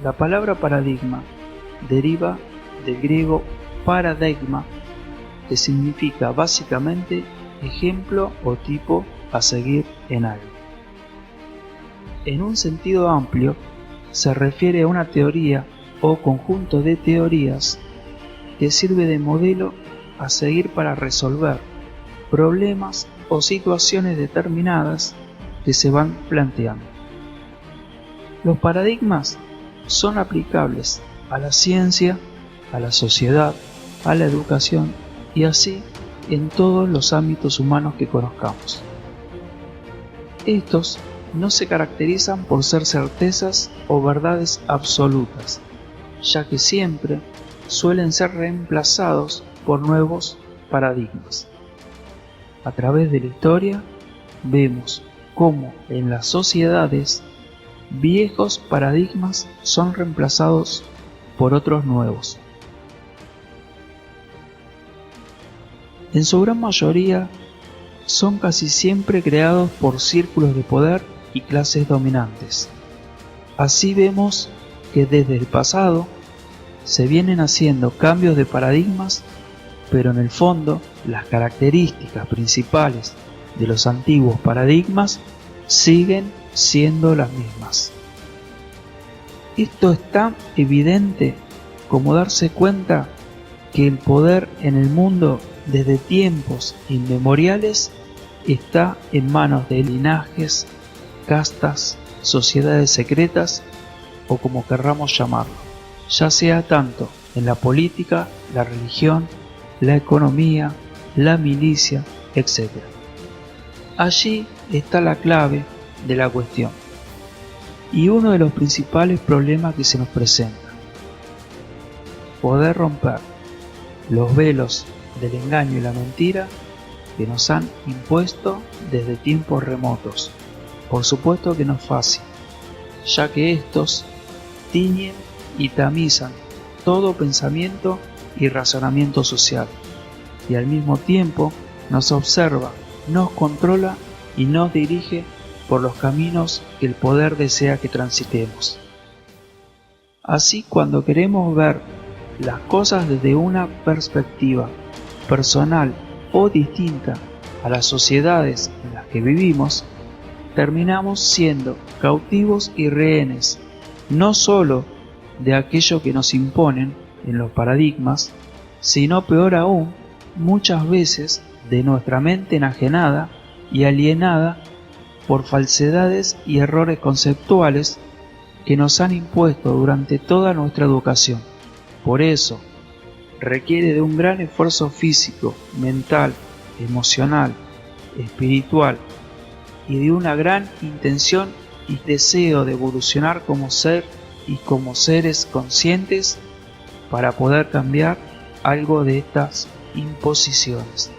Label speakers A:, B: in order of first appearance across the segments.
A: La palabra paradigma deriva del griego paradigma, que significa básicamente ejemplo o tipo a seguir en algo. En un sentido amplio, se refiere a una teoría o conjunto de teorías que sirve de modelo a seguir para resolver problemas o situaciones determinadas que se van planteando. Los paradigmas son aplicables a la ciencia, a la sociedad, a la educación y así en todos los ámbitos humanos que conozcamos. Estos no se caracterizan por ser certezas o verdades absolutas, ya que siempre suelen ser reemplazados por nuevos paradigmas. A través de la historia vemos cómo en las sociedades viejos paradigmas son reemplazados por otros nuevos. En su gran mayoría son casi siempre creados por círculos de poder y clases dominantes. Así vemos que desde el pasado se vienen haciendo cambios de paradigmas, pero en el fondo las características principales de los antiguos paradigmas siguen siendo las mismas. Esto es tan evidente como darse cuenta que el poder en el mundo desde tiempos inmemoriales está en manos de linajes, castas, sociedades secretas o como querramos llamarlo, ya sea tanto en la política, la religión, la economía, la milicia, etc. Allí está la clave de la cuestión y uno de los principales problemas que se nos presenta: poder romper los velos del engaño y la mentira que nos han impuesto desde tiempos remotos. Por supuesto que no es fácil, ya que estos tiñen y tamizan todo pensamiento y razonamiento social, y al mismo tiempo nos observa, nos controla y nos dirige por los caminos que el poder desea que transitemos. Así, cuando queremos ver las cosas desde una perspectiva personal o distinta a las sociedades en las que vivimos, terminamos siendo cautivos y rehenes no solo de aquello que nos imponen en los paradigmas, sino peor aún, muchas veces de nuestra mente enajenada y alienada por falsedades y errores conceptuales que nos han impuesto durante toda nuestra educación. Por eso, requiere de un gran esfuerzo físico, mental, emocional, espiritual y de una gran intención y deseo de evolucionar como ser y como seres conscientes para poder cambiar algo de estas imposiciones.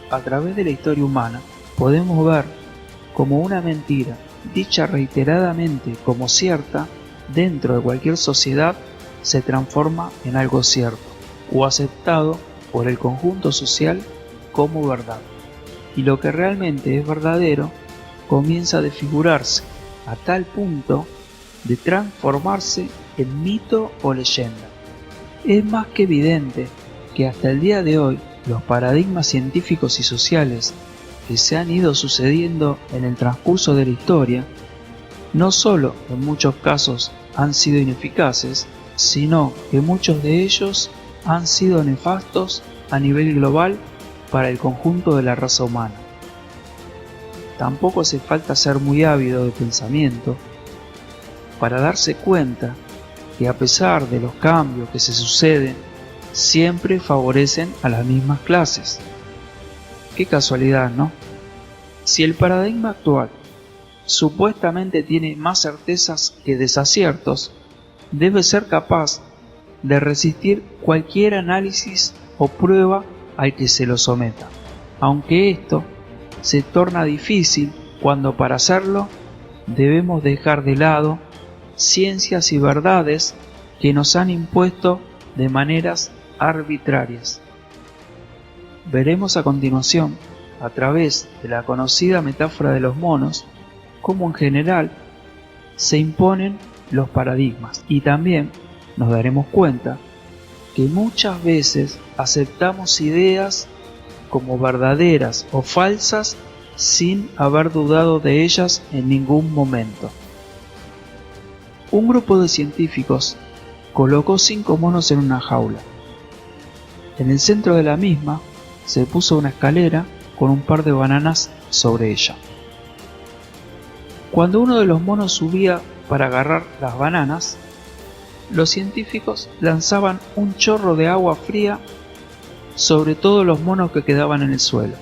A: A través de la historia humana podemos ver cómo una mentira, dicha reiteradamente como cierta, dentro de cualquier sociedad se transforma en algo cierto o aceptado por el conjunto social como verdad, y lo que realmente es verdadero comienza a desfigurarse a tal punto de transformarse en mito o leyenda. Es más que evidente que hasta el día de hoy los paradigmas científicos y sociales que se han ido sucediendo en el transcurso de la historia no solo en muchos casos han sido ineficaces, sino que muchos de ellos han sido nefastos a nivel global para el conjunto de la raza humana. Tampoco hace falta ser muy ávido de pensamiento para darse cuenta que a pesar de los cambios que se suceden, siempre favorecen a las mismas clases. Qué casualidad, ¿no? Si el paradigma actual supuestamente tiene más certezas que desaciertos, debe ser capaz de resistir cualquier análisis o prueba al que se lo someta, aunque esto se torna difícil cuando para hacerlo debemos dejar de lado ciencias y verdades que nos han impuesto de maneras arbitrarias. Veremos a continuación, a través de la conocida metáfora de los monos, cómo en general se imponen los paradigmas, y también nos daremos cuenta que muchas veces aceptamos ideas como verdaderas o falsas sin haber dudado de ellas en ningún momento. Un grupo de científicos colocó 5 monos en una jaula. En el centro de la misma se puso una escalera con un par de bananas sobre ella. Cuando uno de los monos subía para agarrar las bananas, los científicos lanzaban un chorro de agua fría sobre todos los monos que quedaban en el suelo.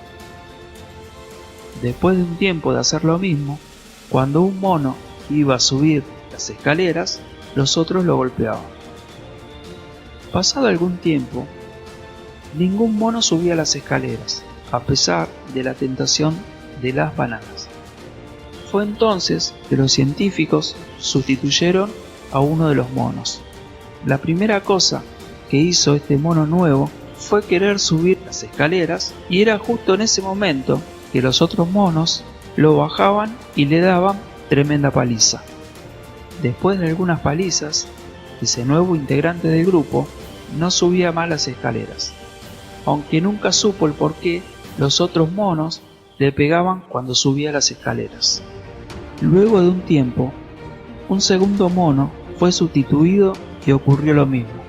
A: Después de un tiempo de hacer lo mismo, cuando un mono iba a subir las escaleras, los otros lo golpeaban. Pasado algún tiempo, ningún mono subía las escaleras, a pesar de la tentación de las bananas. Fue entonces que los científicos sustituyeron a uno de los monos. La primera cosa que hizo este mono nuevo fue querer subir las escaleras, y era justo en ese momento que los otros monos lo bajaban y le daban tremenda paliza. Después de algunas palizas, ese nuevo integrante del grupo no subía más las escaleras, aunque nunca supo el por qué los otros monos le pegaban cuando subía las escaleras. Luego de un tiempo, un segundo mono fue sustituido y ocurrió lo mismo.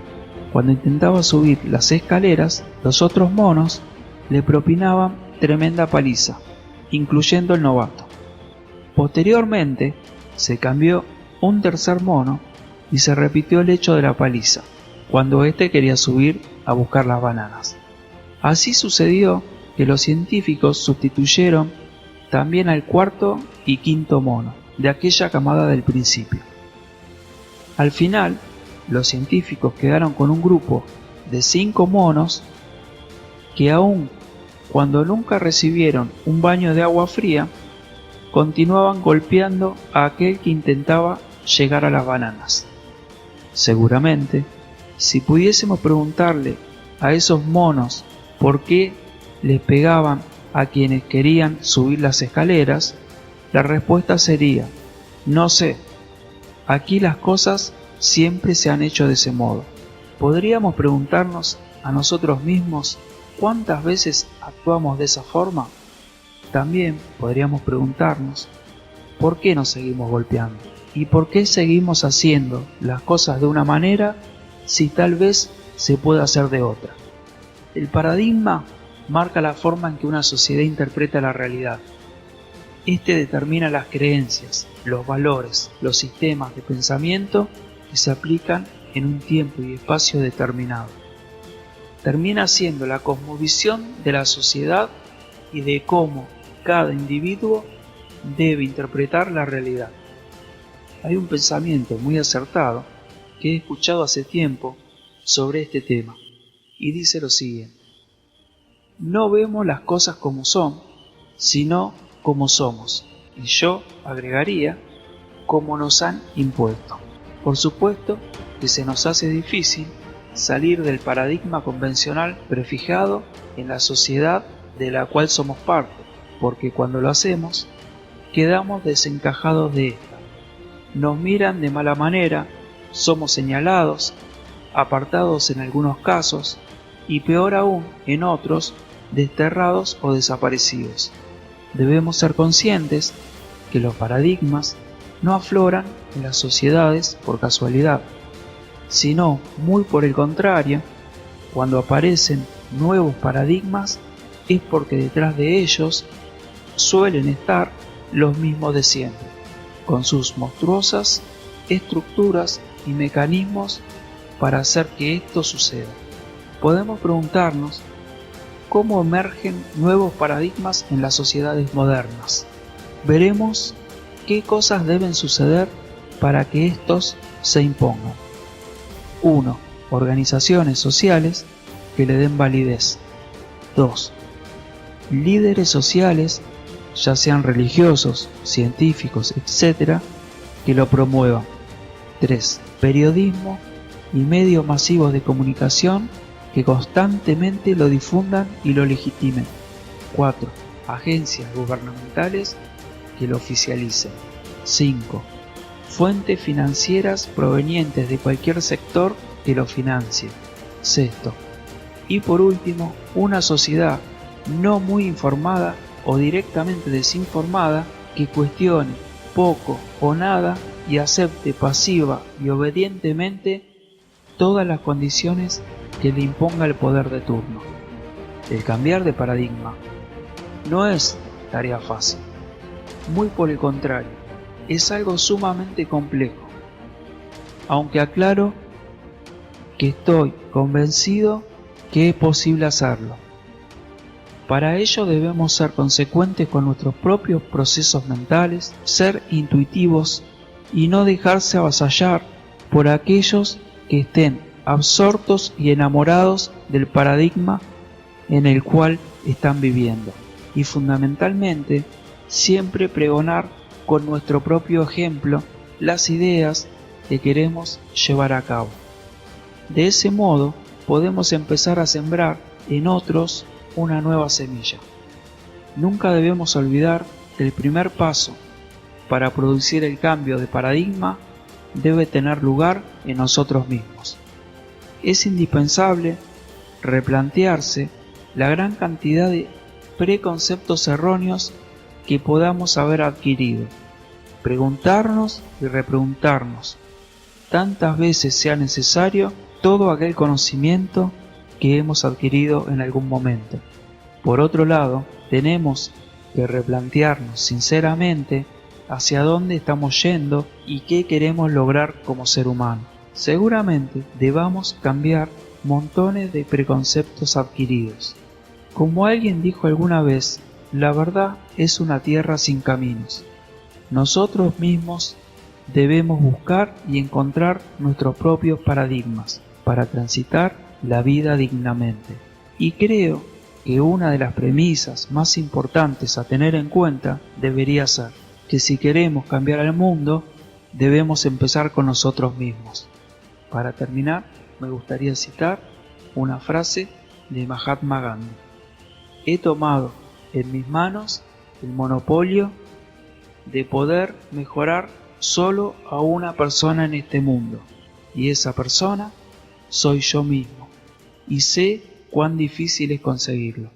A: Cuando intentaba subir las escaleras, los otros monos le propinaban tremenda paliza, incluyendo el novato. Posteriormente, se cambió un tercer mono y se repitió el hecho de la paliza, cuando éste quería subir a buscar las bananas. Así sucedió que los científicos sustituyeron también al cuarto y quinto mono de aquella camada del principio. Al final, los científicos quedaron con un grupo de 5 monos que, aun cuando nunca recibieron un baño de agua fría, continuaban golpeando a aquel que intentaba llegar a las bananas. Seguramente, si pudiésemos preguntarle a esos monos por qué les pegaban a quienes querían subir las escaleras, la respuesta sería: no sé, aquí las cosas siempre se han hecho de ese modo. ¿Podríamos preguntarnos a nosotros mismos cuántas veces actuamos de esa forma? También podríamos preguntarnos por qué nos seguimos golpeando y por qué seguimos haciendo las cosas de una manera si tal vez se puede hacer de otra. El paradigma marca la forma en que una sociedad interpreta la realidad. Este determina las creencias, los valores, los sistemas de pensamiento que se aplican en un tiempo y espacio determinado. Termina siendo la cosmovisión de la sociedad y de cómo cada individuo debe interpretar la realidad. Hay un pensamiento muy acertado que he escuchado hace tiempo sobre este tema, y dice lo siguiente: no vemos las cosas como son, sino como somos, y yo agregaría, como nos han impuesto. Por supuesto que se nos hace difícil salir del paradigma convencional prefijado en la sociedad de la cual somos parte, porque cuando lo hacemos, quedamos desencajados de esta. Nos miran de mala manera, somos señalados, apartados en algunos casos, y peor aún en otros, desterrados o desaparecidos. Debemos ser conscientes que los paradigmas no afloran en las sociedades por casualidad, sino muy por el contrario, cuando aparecen nuevos paradigmas es porque detrás de ellos suelen estar los mismos de siempre, con sus monstruosas estructuras y mecanismos para hacer que esto suceda. Podemos preguntarnos cómo emergen nuevos paradigmas en las sociedades modernas. Veremos qué cosas deben suceder para que estos se impongan. 1. Organizaciones sociales que le den validez. 2. Líderes sociales, ya sean religiosos, científicos, etc., que lo promuevan. 3. Periodismo y medios masivos de comunicación que constantemente lo difundan y lo legitimen. 4. Agencias gubernamentales que lo oficialicen. 5. fuentes financieras provenientes de cualquier sector que lo financie. Sexto, y por último, una sociedad no muy informada o directamente desinformada que cuestione poco o nada y acepte pasiva y obedientemente todas las condiciones que le imponga el poder de turno. El cambiar de paradigma no es tarea fácil, muy por el contrario, es algo sumamente complejo, aunque aclaro que estoy convencido que es posible hacerlo. Para ello debemos ser consecuentes con nuestros propios procesos mentales, ser intuitivos y no dejarse avasallar por aquellos que estén absortos y enamorados del paradigma en el cual están viviendo. Y fundamentalmente, siempre pregonar con nuestro propio ejemplo las ideas que queremos llevar a cabo. De ese modo, podemos empezar a sembrar en otros una nueva semilla. Nunca debemos olvidar que el primer paso para producir el cambio de paradigma debe tener lugar en nosotros mismos. Es indispensable replantearse la gran cantidad de preconceptos erróneos que podamos haber adquirido, preguntarnos y repreguntarnos tantas veces sea necesario todo aquel conocimiento que hemos adquirido en algún momento. Por otro lado, tenemos que replantearnos sinceramente hacia dónde estamos yendo y qué queremos lograr como ser humano. Seguramente debamos cambiar montones de preconceptos adquiridos. Como alguien dijo alguna vez, la verdad es una tierra sin caminos. Nosotros mismos debemos buscar y encontrar nuestros propios paradigmas para transitar la vida dignamente. Y creo que una de las premisas más importantes a tener en cuenta debería ser que si queremos cambiar al mundo, debemos empezar con nosotros mismos. Para terminar, me gustaría citar una frase de Mahatma Gandhi. He tomado en mis manos el monopolio de poder mejorar solo a una persona en este mundo, y esa persona soy yo mismo, y sé cuán difícil es conseguirlo.